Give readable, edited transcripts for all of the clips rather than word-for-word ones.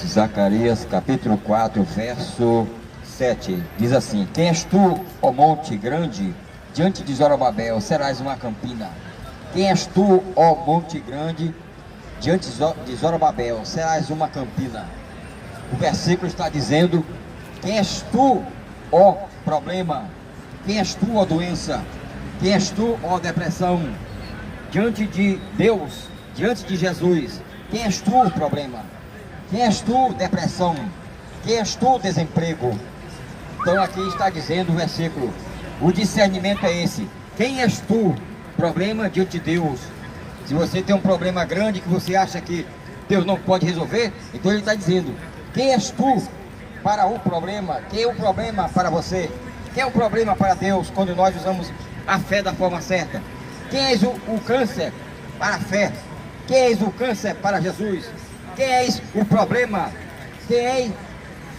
Zacarias capítulo 4, verso 7, diz assim: Quem és tu, ó monte grande, diante de Zorobabel serás uma campina. Quem és tu, ó monte grande, diante de Zorobabel serás uma campina. O versículo está dizendo: quem és tu, ó problema? Quem és tu, ó doença? Quem és tu, ó depressão? Diante de Deus, diante de Jesus, quem és tu, problema? Quem és tu, depressão? Quem és tu, desemprego? Então aqui está dizendo o versículo, o discernimento é esse: quem és tu, problema, diante de Deus? Se você tem um problema grande que você acha que Deus não pode resolver, então ele está dizendo: quem és tu para o problema? Quem é o problema para você? Quem é o problema para Deus quando nós usamos a fé da forma certa? Quem és o câncer para a fé? Quem és o câncer para Jesus? Quem és o problema? Quem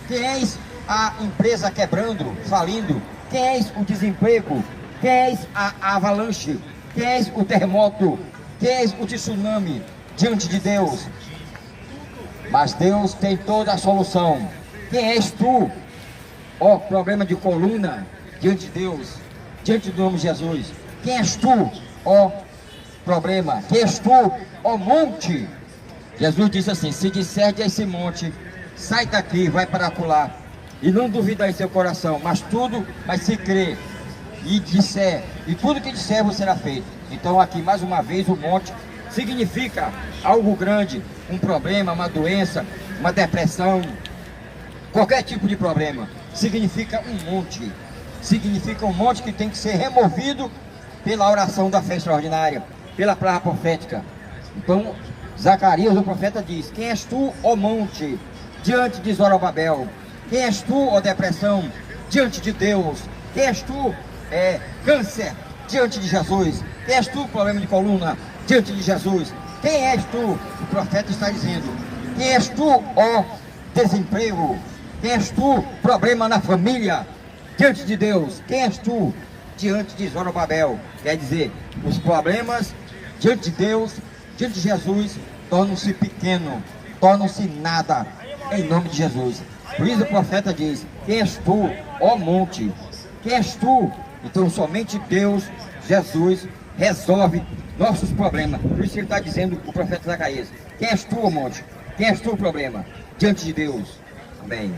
és a empresa quebrando, falindo? Quem és o desemprego? Quem és a avalanche? Quem és o terremoto? Quem és o tsunami diante de Deus? Mas Deus tem toda a solução. Quem és tu, ó problema de coluna, diante de Deus, diante do nome de Jesus? Quem és tu, ó problema? Quem és tu, ó monte? Jesus disse assim: se disser a esse monte, sai daqui, vai para acolá, e não duvidar em seu coração, mas se crer e disser, e tudo que disser vos será feito. Então aqui mais uma vez o monte significa algo grande, um problema, uma doença, uma depressão, qualquer tipo de problema. Significa um monte, significa um monte que tem que ser removido pela oração da fé extraordinária, pela palavra profética. Então Zacarias, o profeta, diz: quem és tu, ó monte, diante de Zorobabel? Quem és tu, ó depressão, diante de Deus? Quem és tu, câncer, diante de Jesus? Quem és tu, problema de coluna, diante de Jesus? Quem és tu? O profeta está dizendo: quem és tu, ó desemprego? Quem és tu, problema na família, diante de Deus? Quem és tu, diante de Zorobabel? Quer dizer, os problemas diante de Deus, diante de Jesus, tornam-se pequeno, tornam-se nada, em nome de Jesus. Por isso o profeta diz: quem és tu, ó monte? Quem és tu? Então somente Deus, Jesus, resolve nossos problemas. Por isso ele está dizendo, o profeta Zacarias: quem és tu, ó monte? Quem és tu, problema? Diante de Deus. Amém.